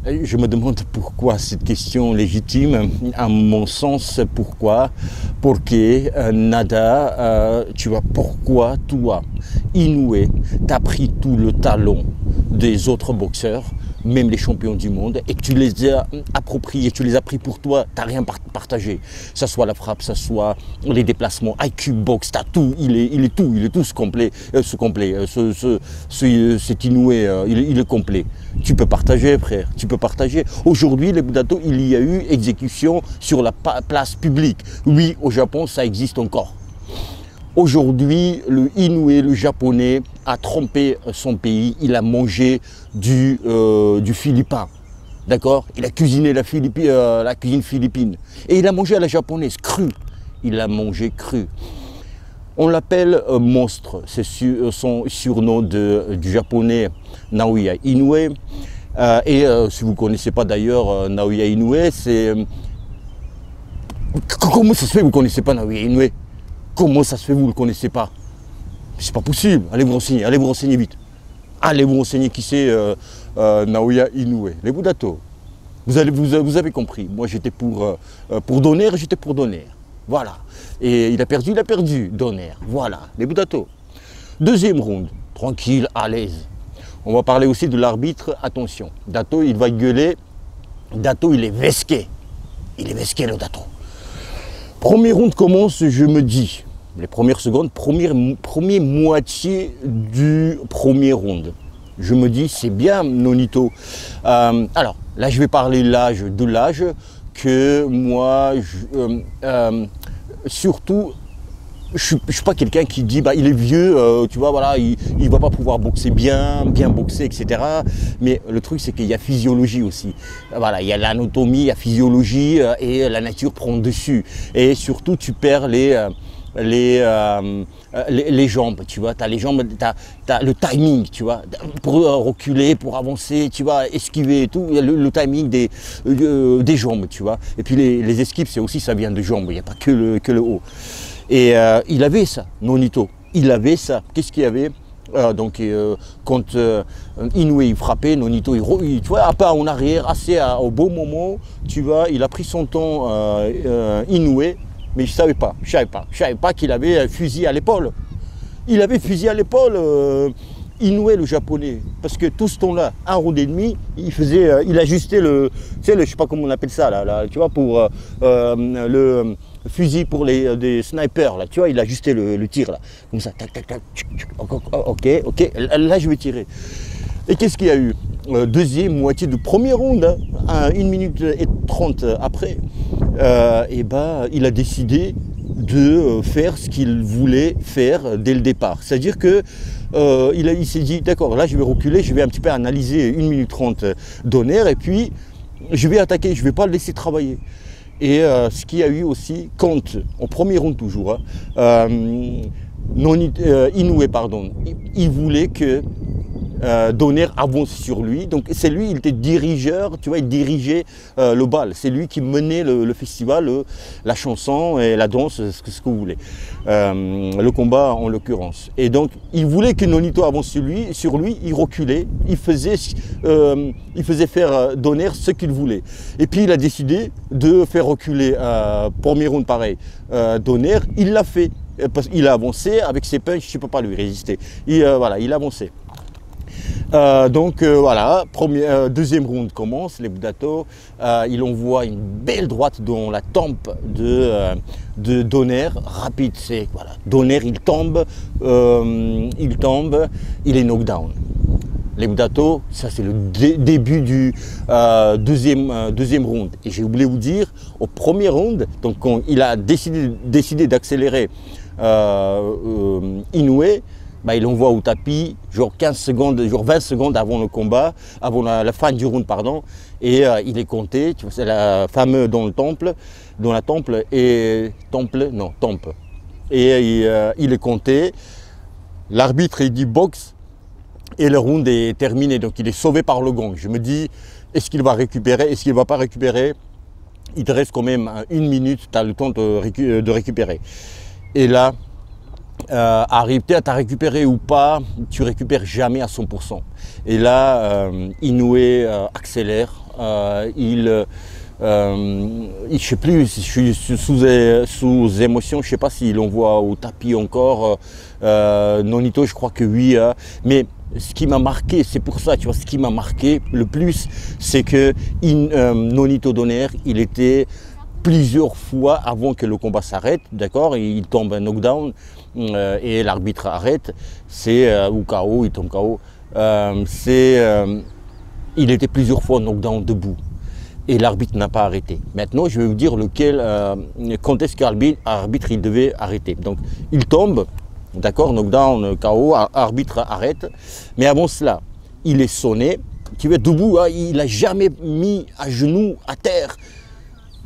Je me demande pourquoi cette question légitime. À mon sens, pourquoi? Porque nada, tu vois, pourquoi toi, Inoue, t'as pris tout le talent des autres boxeurs, même les champions du monde, et que tu les as appropriés, tu les as pris pour toi, tu n'as rien partagé. Ça soit la frappe, ça soit les déplacements, IQ Box, tu as tout, il est tout ce complet, cet Inoue, il est complet. Tu peux partager, frère, tu peux partager. Aujourd'hui, les Budato, il y a eu exécution sur la place publique. Oui, au Japon, ça existe encore. Aujourd'hui, le Inoue, le japonais, a trompé son pays. Il a mangé du philippin. D'accord? Il a cuisiné la cuisine philippine. Et il a mangé à la japonaise, cru. Il a mangé cru. On l'appelle monstre. C'est son surnom du japonais Naoya Inoue. Si vous ne connaissez pas d'ailleurs Naoya Inoue, c'est... Comment ça se fait que vous ne connaissez pas Naoya Inoue? Comment ça se fait que vous ne le connaissez pas? C'est pas possible. Allez vous renseigner vite. Allez vous renseigner qui c'est Naoya Inoue. Les Budato, vous avez compris. Moi j'étais pour Donner, j'étais pour Donner. Voilà. Et il a perdu Donner. Voilà. Les Budato. Deuxième round, tranquille, à l'aise. On va parler aussi de l'arbitre. Attention, Dato il va gueuler. Dato il est vesqué. Il est vesqué le Dato. Premier round commence, je me dis, les premières secondes, première moitié du premier round. Je me dis, c'est bien, Nonito. Alors, là, je vais parler de l'âge que moi, surtout, je ne suis pas quelqu'un qui dit, bah, il est vieux, tu vois, voilà, il ne va pas pouvoir boxer bien boxer, etc. Mais le truc, c'est qu'il y a physiologie aussi. Voilà, il y a l'anatomie, il y a physiologie et la nature prend dessus. Et surtout, tu perds les jambes, tu vois, tu as les jambes, tu as le timing, tu vois, pour reculer, pour avancer, tu vois, esquiver et tout, le timing des jambes, tu vois. Et puis les esquives, c'est aussi, ça vient de jambes, il n'y a pas que le haut. Et il avait ça, Nonito, il avait ça. Qu'est-ce qu'il y avait? Quand Inoue il frappait, Nonito, tu vois, un pas en arrière, assez au beau moment, tu vois, il a pris son temps, Inoue, mais je ne savais pas qu'il avait un fusil à l'épaule. Il avait fusil à l'épaule, Inoue le japonais, parce que tout ce temps-là, un round et demi, il ajustait tu sais, je sais pas comment on appelle ça, là, tu vois, pour le fusil pour des snipers, là, tu vois, il ajustait le tir, là, comme ça, tac, tac, tac, ok, là je vais tirer. Et qu'est-ce qu'il y a eu? Deuxième moitié du premier round, hein, 1 minute et 30 après, il a décidé de faire ce qu'il voulait faire dès le départ. C'est-à-dire que il s'est dit, d'accord, là je vais reculer, je vais un petit peu analyser 1 minute 30 Donner et puis je vais attaquer, je ne vais pas le laisser travailler. Et ce qu'il y a eu aussi, quand, au premier round toujours, Inoue, pardon, il voulait que Donner avance sur lui, donc c'est lui, il était dirigeur, tu vois, il dirigeait le bal, c'est lui qui menait le festival, la chanson et la danse, ce que vous voulez, le combat en l'occurrence. Et donc il voulait que Nonito avance sur lui, il reculait, il faisait faire Donner ce qu'il voulait. Et puis il a décidé de faire reculer, premier round pareil, Donner, il l'a fait, parce qu'il a avancé avec ses punches, je ne peux pas lui résister, voilà, il a avancé. Voilà, deuxième round commence, les Budato, il envoie une belle droite dans la tempe de Donner, rapide, c'est voilà, Donner il tombe, il est knockdown. Les Budato, ça c'est le début du deuxième round. Et j'ai oublié de vous dire, au premier round, donc quand il a décidé d'accélérer Inoue, il envoie au tapis, genre 15 secondes, genre 20 secondes avant le combat, avant la fin du round, pardon, et il est compté, tu vois, c'est la fameuse dans la tempe, et il est compté, l'arbitre il dit boxe, et le round est terminé, donc il est sauvé par le gong. Je me dis, est-ce qu'il va récupérer, est-ce qu'il ne va pas récupérer? Il te reste quand même 1 minute, tu as le temps de récupérer. Et là, arrive, tu as récupéré ou pas, tu récupères jamais à 100%. Et là, Inoue accélère, je sais plus, je suis sous émotion, je sais pas s'il envoie au tapis encore, Nonito, je crois que oui, mais ce qui m'a marqué, c'est pour ça, tu vois, ce qui m'a marqué le plus, c'est que Nonito Donaire, il était plusieurs fois avant que le combat s'arrête, d'accord, il tombe un knockdown et l'arbitre arrête, c'est ou KO, il tombe KO, il était plusieurs fois knockdown debout et l'arbitre n'a pas arrêté. Maintenant, je vais vous dire quand est-ce que l'arbitre il devait arrêter. Donc, il tombe, d'accord, knockdown, KO, arbitre arrête, mais avant cela, il est sonné, tu vois, debout, hein, il n'a jamais mis à genoux à terre.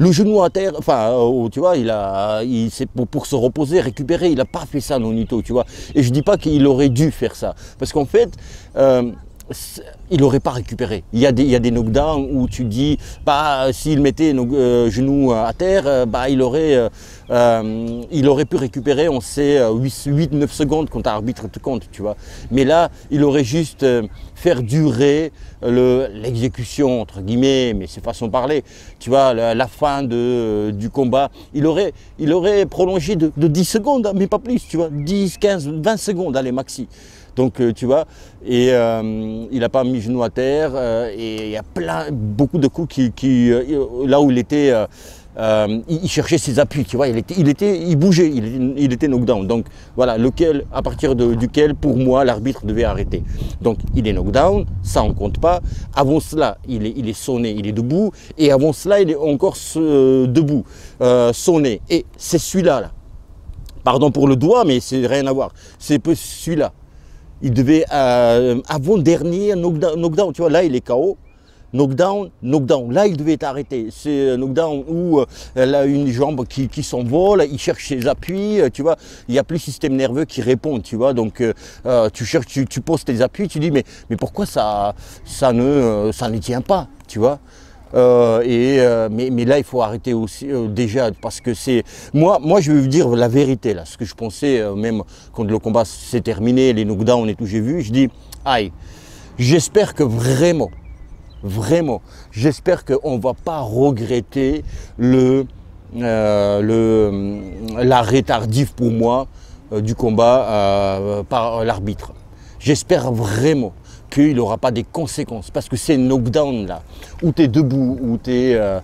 Le genou à terre, enfin, tu vois, c'est pour se reposer, récupérer, il n'a pas fait ça, Nonito, tu vois. Et je ne dis pas qu'il aurait dû faire ça, parce qu'en fait, il n'aurait pas récupéré. Il y a des knockdowns où tu dis, bah, s'il mettait genou à terre, bah, il aurait pu récupérer, on sait, 8-9 secondes quand l'arbitre te compte, tu vois. Mais là, il aurait juste faire durer l'exécution, entre guillemets, mais c'est façon de parler, tu vois, la fin du combat, il aurait prolongé de 10 secondes, hein, mais pas plus, tu vois, 10, 15, 20 secondes, allez, maxi. Donc, tu vois, et il n'a pas mis genou à terre, et il y a beaucoup de coups là où il était, il cherchait ses appuis, tu vois, il bougeait, il était knockdown. Donc, voilà, à partir duquel, pour moi, l'arbitre devait arrêter. Donc, il est knockdown, ça on ne compte pas. Avant cela, il est sonné, il est debout, et avant cela, il est encore debout, sonné. Et c'est celui-là, là. Pardon pour le doigt, mais c'est rien à voir. C'est celui-là. Il devait, avant-dernier knockdown, tu vois, là il est KO, knockdown, là il devait être arrêté. C'est un knockdown où elle a une jambe qui s'envole, il cherche ses appuis, tu vois, il n'y a plus le système nerveux qui répond, tu vois, donc tu cherches, tu poses tes appuis, tu dis mais pourquoi ça ne tient pas, tu vois. Mais là il faut arrêter aussi déjà parce que c'est moi je vais vous dire la vérité là, ce que je pensais même quand le combat s'est terminé, les knockdowns et tout, j'ai vu, je dis aïe, j'espère que vraiment j'espère qu'on ne va pas regretter l'arrêt tardif pour moi du combat par l'arbitre. J'espère vraiment qu'il n'aura pas des conséquences, parce que ces knockdowns là, où tu es debout, où tu vois,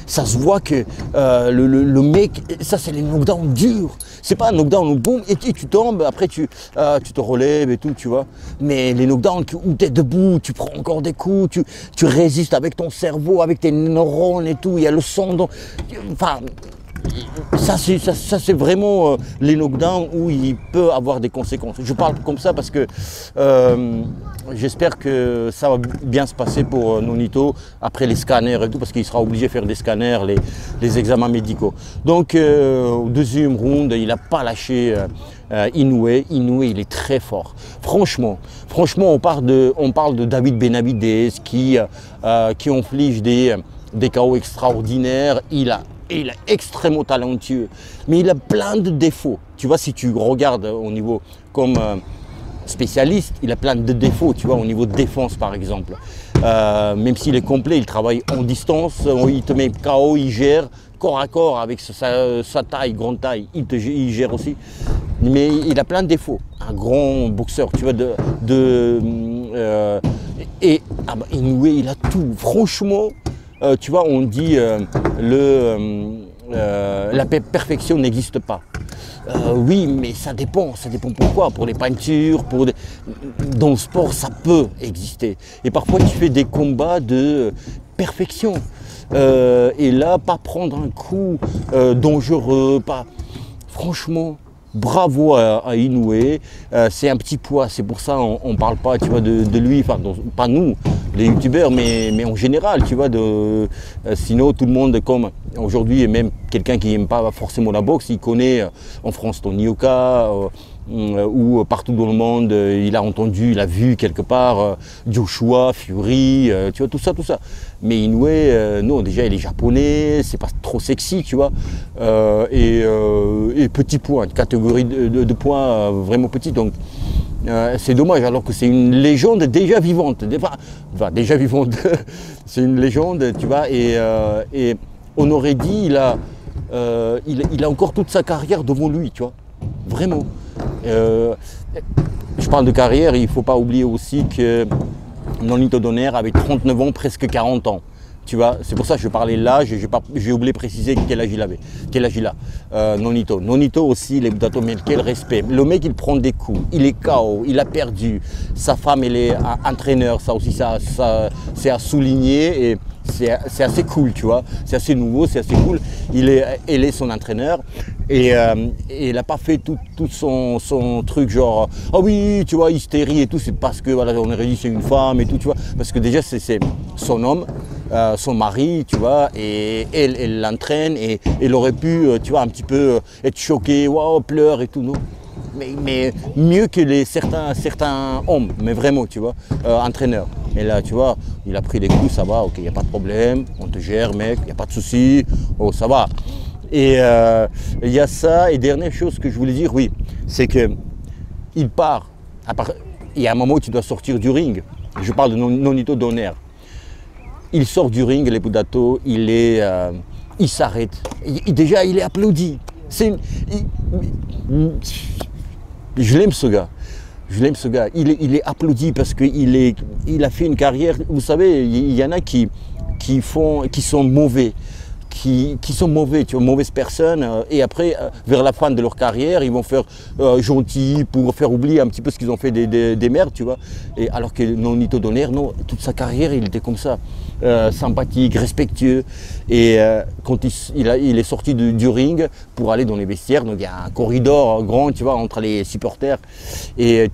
ça se voit que le mec, ça c'est les knockdowns durs, c'est pas un knockdown où boum, et tu tombes, après tu te relèves et tout, tu vois, mais les knockdowns où tu es debout, tu prends encore des coups, tu résistes avec ton cerveau, avec tes neurones et tout, il y a le sang, enfin, ça c'est vraiment les knockdowns où il peut avoir des conséquences. Je parle comme ça parce que j'espère que ça va bien se passer pour Nonito après les scanners et tout, parce qu'il sera obligé de faire des scanners, les examens médicaux. Donc au deuxième round, il n'a pas lâché Inoue. Inoue, il est très fort. Franchement, on parle de David Benavidez qui inflige des KO extraordinaires. Il est extrêmement talentueux, mais il a plein de défauts. Tu vois, si tu regardes au niveau comme spécialiste, il a plein de défauts, tu vois, au niveau de défense par exemple. Même s'il est complet, il travaille en distance, il te met KO, il gère corps à corps avec sa taille, grande taille, il gère aussi. Mais il a plein de défauts. Un grand boxeur, tu vois, Inoue, il a tout. Franchement, tu vois, on dit la perfection n'existe pas. Oui, mais ça dépend pourquoi. Pour les peintures, dans le sport, ça peut exister. Et parfois, tu fais des combats de perfection. Et là, pas prendre un coup dangereux, franchement. Bravo à Inoue, c'est un petit poids, c'est pour ça on ne parle pas, tu vois, de lui, enfin pas nous, les youtubeurs, mais en général, tu vois, sinon tout le monde, comme aujourd'hui, et même quelqu'un qui n'aime pas forcément la boxe, il connaît en France Tony Yoka, ou partout dans le monde, il a entendu, il a vu quelque part Joshua, Fury, tu vois, tout ça, tout ça. Mais Inoue, non, déjà il est japonais, c'est pas trop sexy, tu vois, et petit poids, une catégorie de poids vraiment petit, donc c'est dommage, alors que c'est une légende déjà vivante, enfin, déjà vivante, c'est une légende, tu vois, et on aurait dit, il a encore toute sa carrière devant lui, tu vois, vraiment. Je parle de carrière, il ne faut pas oublier aussi que Nonito Donaire avait 39 ans, presque 40 ans. Tu vois, c'est pour ça que je parlais de l'âge, j'ai oublié de préciser quel âge il avait, quel âge il a. Nonito. Nonito aussi, les Budato, mais quel respect. Le mec, il prend des coups, il est KO, il a perdu. Sa femme, elle est entraîneur, ça aussi, c'est à souligner. Et c'est assez cool, tu vois, c'est assez nouveau, c'est assez cool. Elle est son entraîneur et il n'a pas fait tout son truc genre ah oui, tu vois, hystérie et tout, c'est parce que voilà, on aurait dit c'est une femme et tout, tu vois, parce que déjà c'est son homme, son mari, tu vois, et elle l'entraîne et elle aurait pu, tu vois, un petit peu être choquée, waouh, pleure et tout, non. Mais mieux que certains hommes, mais vraiment, tu vois, entraîneurs. Et là, tu vois, il a pris des coups, ça va, ok, il n'y a pas de problème, on te gère, mec, il n'y a pas de souci, oh, ça va. Et il y a ça, et dernière chose que je voulais dire, oui, c'est qu'il part, il y a un moment où tu dois sortir du ring, je parle de Nonito Donaire. Il sort du ring, les Budato, il s'arrête, déjà il est applaudi. Je l'aime ce gars. Je l'aime ce gars. Il est applaudi parce qu'il a fait une carrière. Vous savez, il y en a qui sont mauvais. Qui sont mauvais, tu vois, mauvaises personnes, et après, vers la fin de leur carrière, ils vont faire gentil pour faire oublier un petit peu ce qu'ils ont fait des merdes, tu vois. Et alors que Nonito Donaire, non, toute sa carrière, il était comme ça, sympathique, respectueux. Et quand il est sorti du ring pour aller dans les vestiaires, donc il y a un corridor grand, tu vois, entre les supporters, et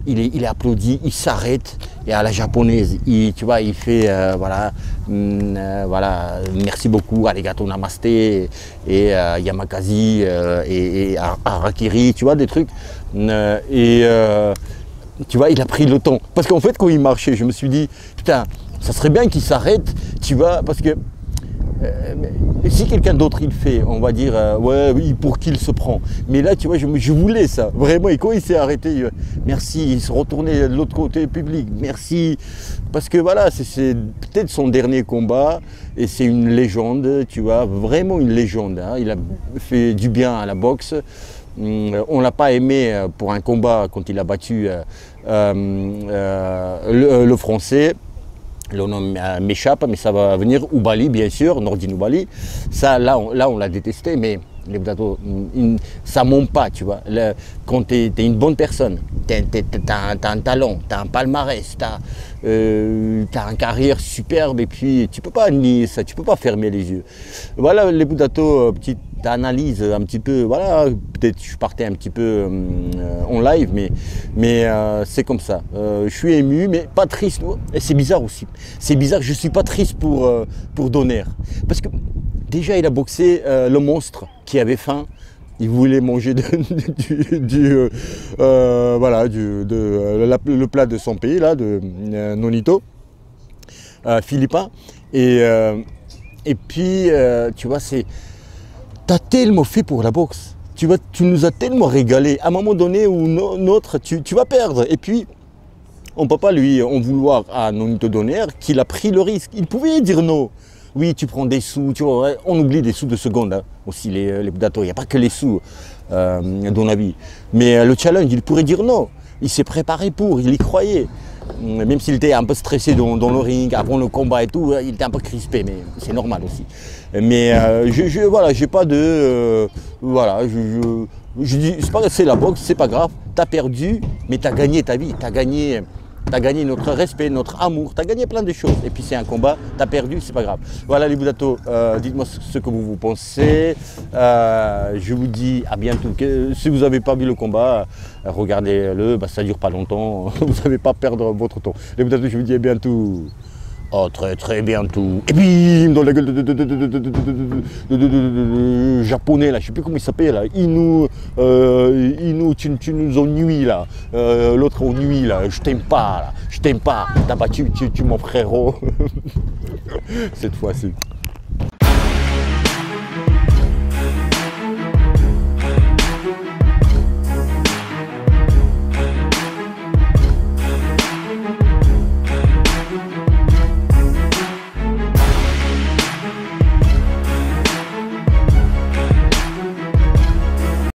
il est applaudi, il s'arrête, et à la japonaise, tu vois, il fait voilà, voilà, merci beaucoup, arigato namaste, et yamakazi, et harakiri, tu vois, des trucs. Tu vois, il a pris le temps. Parce qu'en fait, quand il marchait, je me suis dit, putain, ça serait bien qu'il s'arrête, tu vois, parce que si quelqu'un d'autre il fait, on va dire, ouais, oui, pour qui il se prend. Mais là, tu vois, je voulais ça, vraiment. Et quand il s'est arrêté, merci, il se retournait de l'autre côté public, merci. Parce que voilà, c'est peut-être son dernier combat, et c'est une légende, tu vois, vraiment une légende. Hein. Il a fait du bien à la boxe. On ne l'a pas aimé pour un combat quand il a battu le Français. Le nom m'échappe, mais ça va venir. Oubali, bien sûr, Nordine Oubali. Ça, là, on l'a détesté, mais les Budato, ça ne monte pas, tu vois. Quand tu es une bonne personne, tu as un talent, tu as un palmarès, tu as une carrière superbe, et puis tu ne peux pas nier ça, tu ne peux pas fermer les yeux. Voilà, les Budato, petite analyse un petit peu, voilà, peut-être je partais un petit peu en live, mais c'est comme ça. Je suis ému, mais pas triste. Et c'est bizarre aussi. C'est bizarre, je ne suis pas triste pour Donaire. Parce que déjà, il a boxé le monstre qui avait faim. Il voulait manger voilà, le plat de son pays, là, de Nonito, philippin. Et puis, tu vois, t'as tellement fait pour la boxe. Tu nous as tellement régalé. À un moment donné ou notre, tu vas perdre. Et puis, on ne peut pas lui en vouloir à Nonito Donaire qu'il a pris le risque. Il pouvait dire non. Oui, tu prends des sous, tu vois, on oublie des sous de seconde, hein, aussi les Budato. Il n'y a pas que les sous dans la vie. Mais le challenge, il pourrait dire non. Il s'est préparé pour, il y croyait. Même s'il était un peu stressé dans le ring, avant le combat et tout, il était un peu crispé, mais c'est normal aussi. Mais voilà, j'ai pas de... voilà, je dis, c'est la boxe, c'est pas grave, t'as perdu, mais t'as gagné ta vie, t'as gagné t'as gagné notre respect, notre amour, t'as gagné plein de choses. Et puis c'est un combat, t'as perdu, c'est pas grave. Voilà les Boudatos, dites-moi ce que vous pensez. Je vous dis à bientôt. Si vous n'avez pas vu le combat, regardez-le, ça dure pas longtemps, vous n'allez pas perdre votre temps. Les Boudatos, je vous dis à bientôt. Oh, très très bientôt. Et bim, dans la gueule de japonais là, je sais plus comment il s'appelle là. Inu, tu nous ennuies là. L'autre ennuie là. Je t'aime pas là. Je t'aime pas. T'as battu mon frérot. Cette fois-ci.